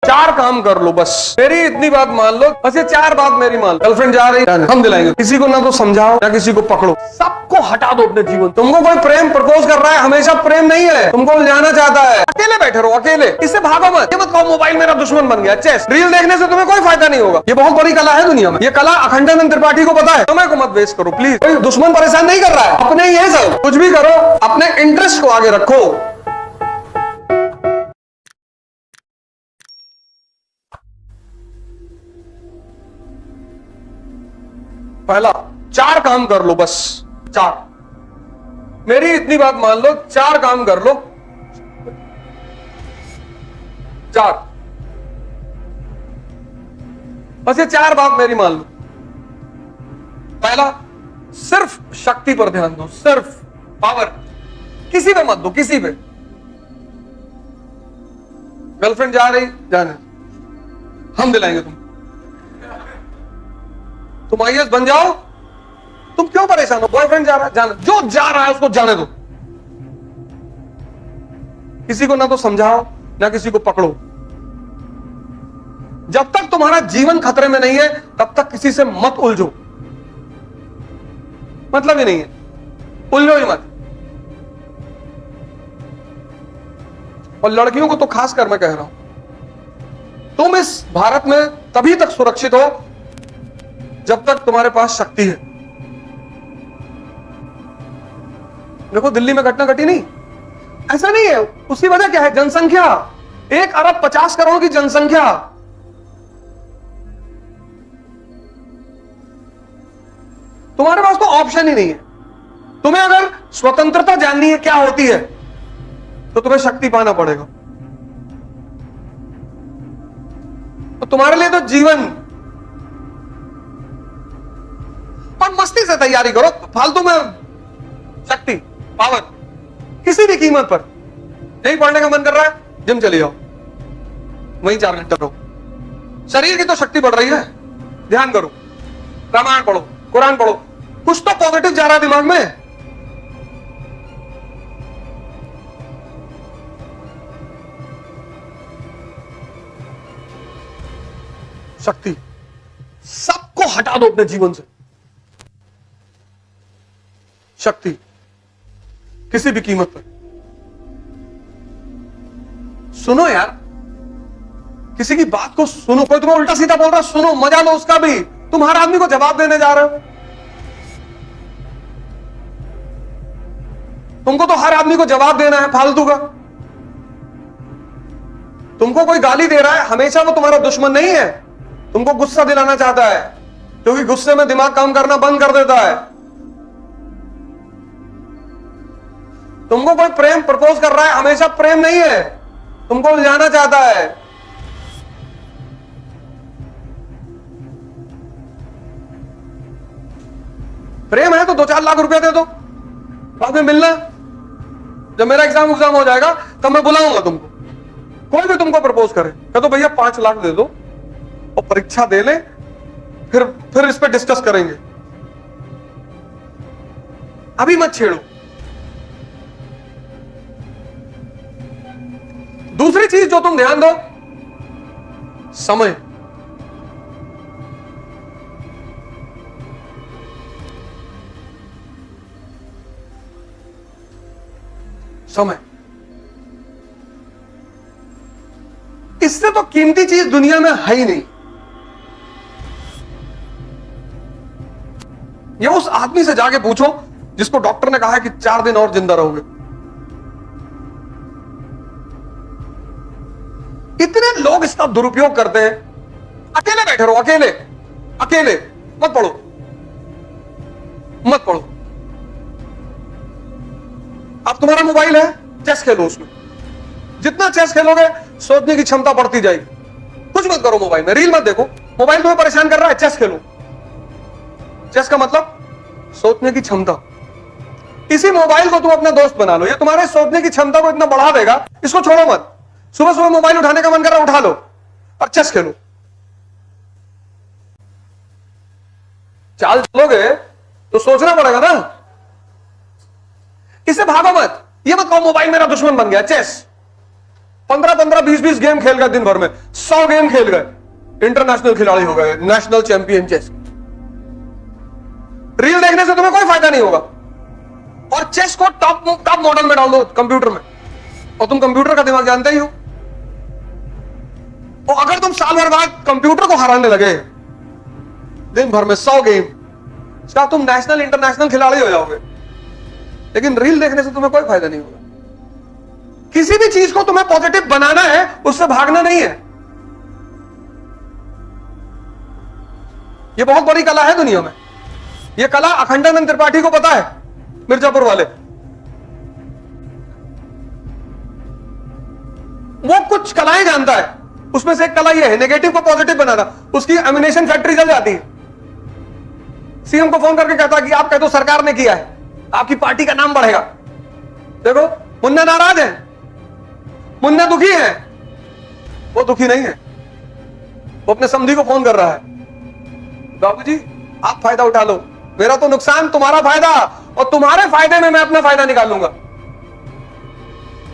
चार काम कर लो बस, मेरी इतनी बात मान लो, बस ये चार बात मेरी मान लो। गर्लफ्रेंड जा रही है, हम दिलाएंगे। किसी को ना तो समझाओ ना किसी को पकड़ो, सबको हटा दो अपने जीवन। तुमको कोई प्रेम प्रपोज कर रहा है, हमेशा प्रेम नहीं है, तुमको उलझाना चाहता है। अकेले बैठे रहो, अकेले, इससे भागो मत। ये मत कहो मोबाइल मेरा दुश्मन बन गया। चेस रील देखने से तुम्हें कोई फायदा नहीं होगा। ये बहुत बड़ी कला है दुनिया में, ये कला अखंडानंद त्रिपाठी को पता है। समय को मत वेस्ट करो प्लीज। कोई दुश्मन परेशान नहीं कर रहा है, अपने ही है सब। कुछ भी करो, अपने इंटरेस्ट को आगे रखो। पहला, चार काम कर लो बस, चार। मेरी इतनी बात मान लो, चार काम कर लो, चार। बस ये चार बात मेरी मान लो। पहला, सिर्फ शक्ति पर ध्यान दो, सिर्फ पावर। किसी पे मत दो, किसी पे। गर्लफ्रेंड जा रही, जाने, हम दिलाएंगे तुम आईएएस बन जाओ। तुम क्यों परेशान हो? बॉयफ्रेंड जा रहा है, जाने, जो जा रहा है उसको जाने दो। किसी को ना तो समझाओ ना किसी को पकड़ो। जब तक तुम्हारा जीवन खतरे में नहीं है तब तक किसी से मत उलझो। मतलब ही नहीं है, उलझो ही मत। और लड़कियों को तो खास कर मैं कह रहा हूं, तुम इस भारत में तभी तक सुरक्षित हो जब तक तुम्हारे पास शक्ति है। देखो दिल्ली में घटना घटी नहीं, ऐसा नहीं है। उसकी वजह क्या है? जनसंख्या। 1 अरब 50 करोड़ की जनसंख्या। तुम्हारे पास तो ऑप्शन ही नहीं है। तुम्हें अगर स्वतंत्रता जाननी है क्या होती है तो तुम्हें शक्ति पाना पड़ेगा। तो तुम्हारे लिए तो जीवन, और मस्ती से तैयारी करो, फालतू में शक्ति पावर किसी भी कीमत पर। नहीं पढ़ने का मन कर रहा है, जिम चले जाओ, वहीं 4 घंटे रहो। शरीर की तो शक्ति बढ़ रही है, ध्यान करो, रामायण पढ़ो, कुरान पढ़ो, कुछ तो पॉजिटिव जा रहा है दिमाग में। शक्ति सबको हटा दो अपने जीवन से। शक्ति किसी भी कीमत पर। सुनो यार, किसी की बात को सुनो। कोई तुम्हें उल्टा सीधा बोल रहा, सुनो, मजा लो उसका भी। तुम हर आदमी को जवाब देने जा रहे हो। तुमको तो हर आदमी को जवाब देना है फालतू का। तुमको कोई गाली दे रहा है, हमेशा वो तुम्हारा दुश्मन नहीं है, तुमको गुस्सा दिलाना चाहता है, क्योंकि गुस्से में दिमाग काम करना बंद कर देता है। तुमको कोई प्रेम प्रपोज कर रहा है, हमेशा प्रेम नहीं है, तुमको उलझाना चाहता है। प्रेम है तो 2-4 लाख रुपया दे दो, बाद में मिलना। जब मेरा एग्जाम हो जाएगा तब मैं बुलाऊंगा तुमको। कोई भी तुमको प्रपोज करे, कह दो भैया 5 लाख दे दो और परीक्षा दे ले, फिर इस पे डिस्कस करेंगे। अभी मत छेड़ो। दूसरी चीज जो तुम ध्यान दो, समय। समय, इससे तो कीमती चीज दुनिया में है ही नहीं। ये उस आदमी से जाके पूछो जिसको डॉक्टर ने कहा है कि 4 दिन और जिंदा रहोगे। इतने लोग इसका दुरुपयोग करते हैं। अकेले बैठे रहो, अकेले, अकेले, मत पढ़ो, मत पढ़ो। अब तुम्हारा मोबाइल है, चेस खेलो उसमें। जितना चेस खेलोगे सोचने की क्षमता बढ़ती जाएगी। कुछ मत करो मोबाइल में, रील मत देखो। मोबाइल तुम्हें परेशान कर रहा है, चेस खेलो। चेस का मतलब सोचने की क्षमता। इसी मोबाइल को तुम अपना दोस्त बना लो, ये तुम्हारे सोचने की क्षमता को इतना बढ़ा देगा, इसको छोड़ो मत। सुबह सुबह मोबाइल उठाने का मन कर रहा है, उठा लो और चेस खेलो। चाल चलोगे तो सोचना पड़ेगा ना। इससे भागो मत। ये मत कहो मोबाइल मेरा दुश्मन बन गया। चेस 15-15, 20-20 गेम खेल गए दिन भर में, 100 गेम खेल गए, इंटरनेशनल खिलाड़ी हो गए, नेशनल चैंपियन चेस। रील देखने से तुम्हें कोई फायदा नहीं होगा। और चेस को टॉप मॉडल में डाल दो कंप्यूटर में, और तुम कंप्यूटर का दिमाग जानते ही हो। और अगर तुम साल भर बाद कंप्यूटर को हराने लगे दिन भर में 100 गेम, इसका तुम नेशनल इंटरनेशनल खिलाड़ी हो जाओगे। लेकिन रील देखने से तुम्हें कोई फायदा नहीं होगा। किसी भी चीज को तुम्हें पॉजिटिव बनाना है, उससे भागना नहीं है। यह बहुत बड़ी कला है दुनिया में। यह कला अखंडानंद त्रिपाठी को पता है, मिर्जापुर वाले। वो कुछ कलाएं जानता है, उसमें से एक कला यह है नेगेटिव को पॉजिटिव बनाना। उसकी एमिनेशन फैक्ट्री जल जाती है। सीएम को फोन करके कहता है कि आप कह दो सरकार ने किया है, आपकी पार्टी का नाम बढ़ेगा। देखो, मुन्ना नाराज है, मुन्ना दुखी है। वो दुखी नहीं है, वो अपने समधी को फोन कर रहा है, बाबूजी आप फायदा उठा लो, मेरा तो नुकसान तुम्हारा फायदा, और तुम्हारे फायदे में मैं अपना फायदा निकालूंगा,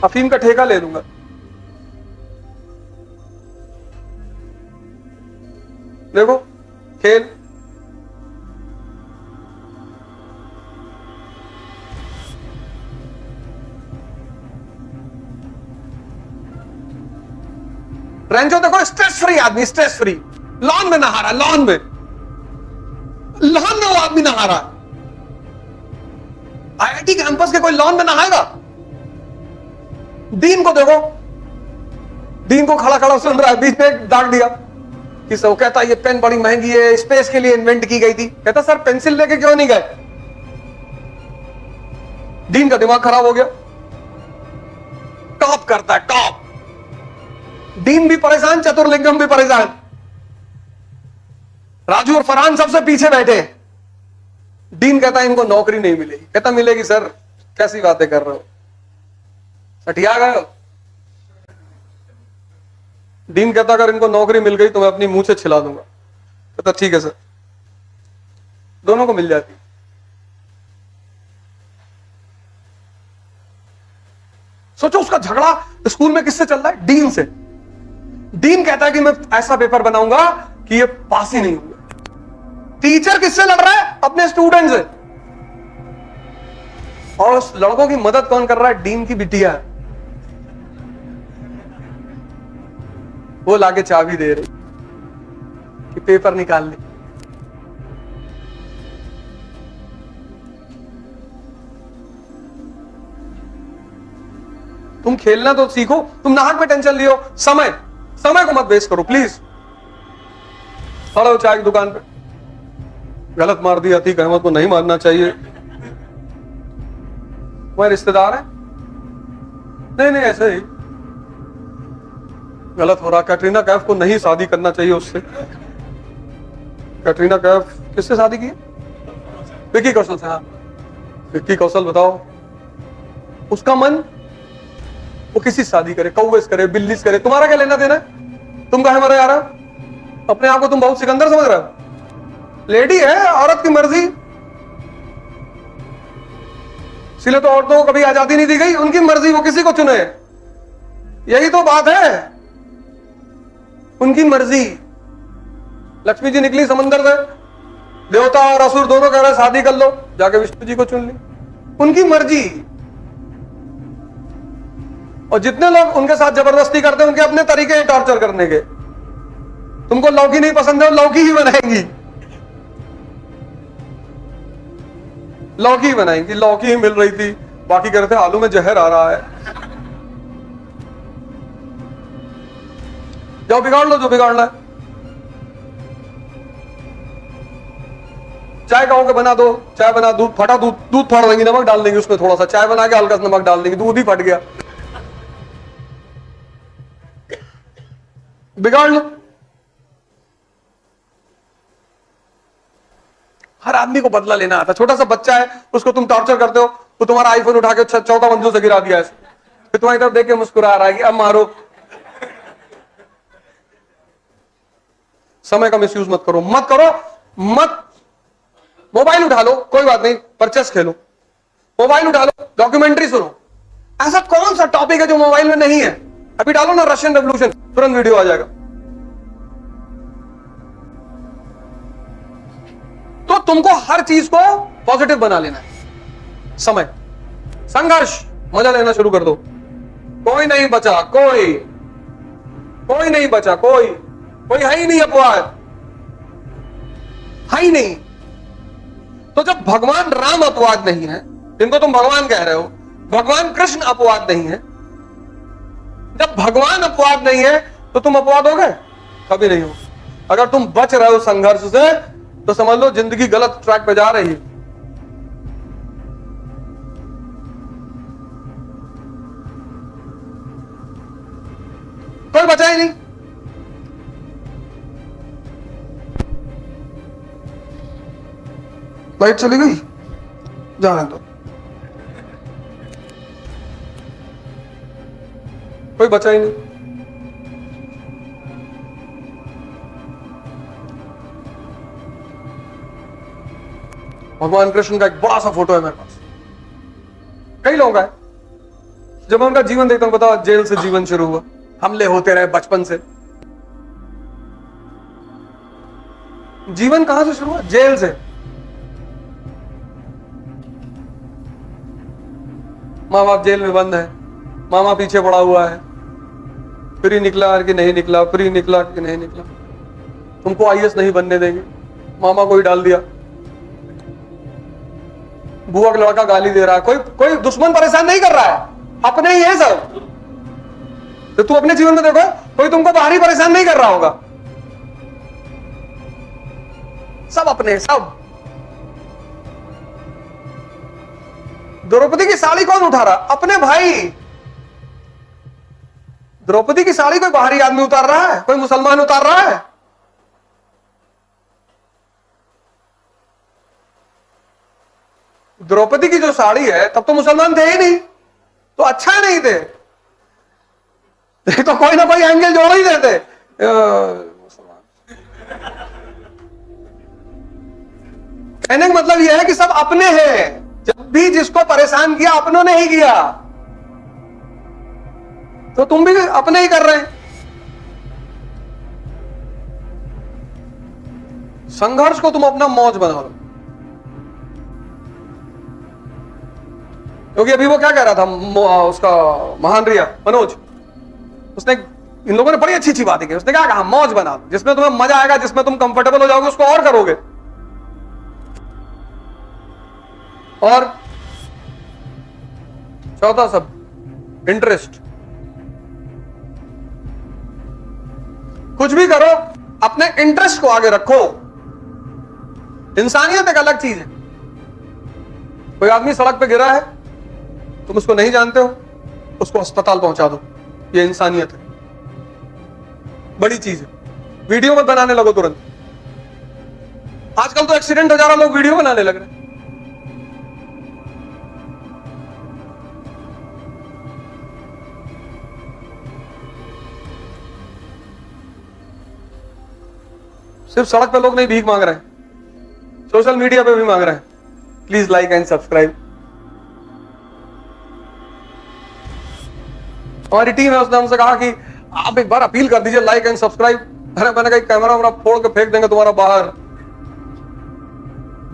अफीम का ठेका ले लूंगा। देखो खेल, रेंचो देखो, स्ट्रेस फ्री आदमी, स्ट्रेस फ्री, लॉन में नहा रहा है, लॉन में वो आदमी नहा रहा है। आईआईटी कैंपस के कोई लॉन में नहाएगा? डीन को देखो, डीन को खड़ा खड़ा सुन रहा है, बीच में डांट दिया कि वो कहता ये पेन बड़ी महंगी है, स्पेस के लिए इन्वेंट की गई थी। कहता सर पेंसिल लेके क्यों नहीं गए? डीन का दिमाग खराब हो गया। टॉप करता है, टॉप। डीन भी परेशान, चतुर्लिंगम भी परेशान, राजू और फरहान सबसे पीछे बैठे। डीन कहता है इनको नौकरी नहीं मिलेगी। कहता मिलेगी सर, कैसी बातें कर रहे हो, सटिया गए हो। डीन कहता अगर इनको नौकरी मिल गई तो मैं अपनी मुंह से छिला दूंगा। कहता ठीक है सर, दोनों को मिल जाती। सोचो उसका झगड़ा स्कूल में किससे चल रहा है? डीन से। डीन कहता है कि मैं ऐसा पेपर बनाऊंगा कि ये पास ही नहीं होगा। टीचर किससे लड़ रहा है? अपने स्टूडेंट से। और उस लड़कों की मदद कौन कर रहा है? डीन की बिटिया। वो लाके चाबी दे रही कि पेपर निकाल ले। तुम खेलना तो सीखो, तुम नाहक में टेंशन लियो। समय को मत वेस्ट करो प्लीज। खड़े हो चाय की दुकान पे, गलत मार दिया, अतीक अहमद को नहीं मारना चाहिए, वह रिश्तेदार है, नहीं ऐसे ही गलत हो रहा। कैटरीना कैफ को नहीं शादी करना चाहिए उससे। कैटरीना कैफ किससे शादी की? विक्की कौशल से। हाँ, विक्की कौशल बताओ, उसका मन वो किसी से शादी करे, कौवे से करे, बिल्ली से करे, तुम्हारा क्या लेना देना है? तुम कहे मरे यार, अपने आप को तुम बहुत सिकंदर समझ रहे हो। लेडी है, औरत की मर्जी, इसलिए तो औरतों को कभी आजादी नहीं दी गई, उनकी मर्जी, वो किसी को चुने। यही तो बात है, उनकी मर्जी। लक्ष्मी जी निकली समंदर से, देवता और असुर दोनों कह रहे शादी कर लो, जाके विष्णु जी को चुन ली, उनकी मर्जी। और जितने लोग उनके साथ जबरदस्ती करते हैं, उनके अपने तरीके हैं टॉर्चर करने के। तुमको लौकी नहीं पसंद है, लौकी ही बनाएंगी, लौकी ही बनाएंगी। लौकी ही मिल रही थी, बाकी कह रहे थे आलू में जहर आ रहा है। जाओ बिगाड़ लो जो बिगाड़ना है। चाय कहोगे बना दो, चाय बना, दूध फटा, दूध फाड़ देंगी, नमक डाल देंगे उसमें थोड़ा सा, चाय बना के हल्का सा नमक डाल देंगे, दूध ही फट गया। बिगाड़ लो। हर आदमी को बदला लेना आता। छोटा सा बच्चा है, उसको तुम टॉर्चर करते हो, वो तुम्हारा आईफोन उठा के 14 मंजिल से गिरा दिया है, फिर तुम्हारी तरफ देख के मुस्कुरा रहा है कि अब मारो। समय का मिसयूज मत करो, मत। मोबाइल उठा लो, कोई बात नहीं, पर चेस खेलो। मोबाइल उठा लो, डॉक्यूमेंट्री सुनो। ऐसा कौन सा टॉपिक है जो मोबाइल में नहीं है? अभी डालो ना रशियन रेवोल्यूशन, तुरंत वीडियो आ जाएगा। तो तुमको हर चीज को पॉजिटिव बना लेना है। समय, संघर्ष, मजा लेना शुरू कर दो। कोई नहीं बचा, कोई नहीं बचा, कोई है ही नहीं अपवाद, है ही नहीं। तो जब भगवान राम अपवाद नहीं है, जिनको तुम भगवान कह रहे हो, भगवान कृष्ण अपवाद नहीं है, जब भगवान अपवाद नहीं है तो तुम अपवाद हो गए? कभी नहीं हो। अगर तुम बच रहे हो संघर्ष से तो समझ लो जिंदगी गलत ट्रैक पे जा रही है। कोई बचा ही नहीं। लाइट चली गई, जाने दो, कोई बचा ही नहीं। भगवान कृष्ण का एक बड़ा सा फोटो है मेरे पास, कई लोगों का है। जब मैं उनका जीवन देखता हूं, बताओ, जेल से जीवन शुरू हुआ, हमले होते रहे बचपन से। जीवन कहां से शुरू हुआ? जेल से। माँ बाप जेल में बंद है, मामा पीछे पड़ा हुआ है, फिर ही निकला कि नहीं निकला, फिर ही निकला कि नहीं निकला। तुमको आईएएस नहीं बनने देंगे, मामा को ही डाल दिया। बुआ का लड़का गाली दे रहा है, कोई दुश्मन परेशान नहीं कर रहा है, अपने ही है सब। तो तू अपने जीवन में देखो, कोई तुमको बाहरी परेशान नहीं कर रहा होगा, सब अपने, सब। द्रौपदी की साड़ी कौन उठा रहा? अपने भाई। द्रौपदी की साड़ी कोई बाहरी आदमी उतार रहा है? कोई मुसलमान उतार रहा है? द्रौपदी की जो साड़ी है, तब तो मुसलमान थे ही नहीं, तो अच्छा नहीं थे, तो कोई ना कोई एंगल जोड़ ही देते। कहने का मतलब यह है कि सब अपने हैं। जब भी जिसको परेशान किया, अपनों ने ही किया, तो तुम भी अपने ही कर रहे हैं। संघर्ष को तुम अपना मौज बना लो। क्योंकि अभी वो क्या कह रहा था, उसका महान रिया मनोज, उसने, इन लोगों ने बड़ी अच्छी बातें की। उसने क्या कहा, मौज बना लो, जिसमें तुम्हें मजा आएगा, जिसमें तुम कंफर्टेबल हो जाओगे, उसको और करोगे। और चौथा सब, इंटरेस्ट। कुछ भी करो, अपने इंटरेस्ट को आगे रखो। इंसानियत एक अलग चीज है। कोई आदमी सड़क पे गिरा है, तुम उसको नहीं जानते हो, उसको अस्पताल पहुंचा दो, ये इंसानियत है, बड़ी चीज है। वीडियो मत बनाने लगो तुरंत। आजकल तो एक्सीडेंट हो जा रहा, लोग वीडियो बनाने लग रहे हैं। सिर्फ सड़क पे लोग नहीं भीख मांग रहे हैं, सोशल मीडिया पे भी मांग रहे हैं। Please like and subscribe. हमारी टीम है, उसने हमसे कहा कि आप एक बार अपील कर दीजिए, लाइक एंड सब्सक्राइब। मैंने कहा कैमरा वैमरा फोड़ के फेंक देंगे तुम्हारा बाहर।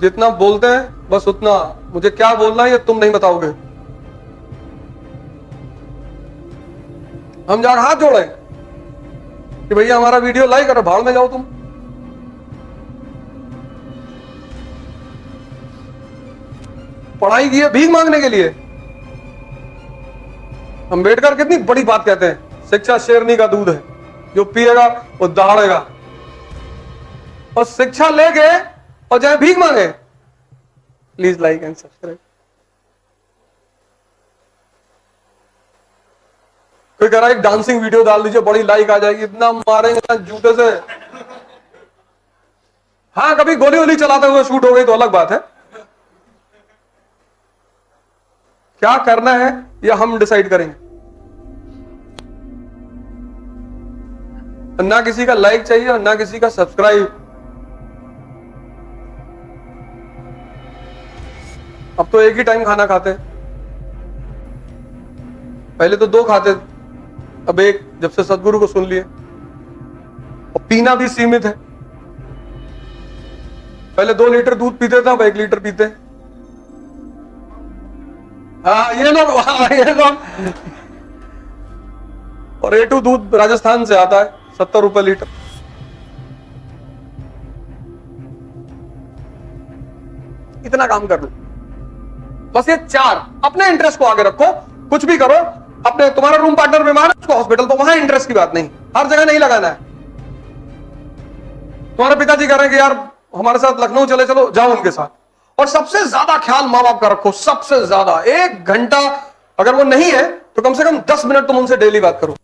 जितना बोलते हैं बस उतना, मुझे क्या बोलना है ये तुम नहीं बताओगे। हम जाकर हाथ जोड़े कि भैया हमारा वीडियो लाइक करो, भाड़ में जाओ तुम। पढ़ाई की है भीख मांगने के लिए। अंबेडकर कितनी बड़ी बात कहते हैं, शिक्षा शेरनी का दूध है, जो पिएगा वो दहाड़ेगा। और शिक्षा लेके और चाहे भीख मांगे। Please like and subscribe. कोई कह रहा है एक डांसिंग वीडियो डाल दीजिए, बड़ी लाइक आ जाएगी। इतना मारेंगे ना जूते से। हाँ, कभी गोली वोली चलाते हुए शूट हो गई तो अलग बात है। क्या करना है या हम डिसाइड करेंगे। ना किसी का लाइक चाहिए और ना किसी का सब्सक्राइब। अब तो एक ही टाइम खाना खाते हैं, पहले तो 2 खाते, अब एक जब से सदगुरु को सुन लिए और पीना भी सीमित है। पहले 2 लीटर दूध पीते थे, अब 1 लीटर पीते। हाँ ये लोग, ये लोग। और A2 दूध राजस्थान से आता है 70 रुपए लीटर। इतना काम कर लो बस। ये 4 अपने इंटरेस्ट को आगे रखो, कुछ भी करो। अपने तुम्हारा रूम पार्टनर बीमार है, उसको हॉस्पिटल, तो वहां इंटरेस्ट की बात नहीं, हर जगह नहीं लगाना है। तुम्हारे पिताजी कह रहे हैं कि यार हमारे साथ लखनऊ चले, चलो जाओ उनके साथ। और सबसे ज्यादा ख्याल मां बाप का रखो, सबसे ज्यादा 1 घंटा। अगर वो नहीं है तो कम से कम 10 मिनट तुम उनसे डेली बात करो।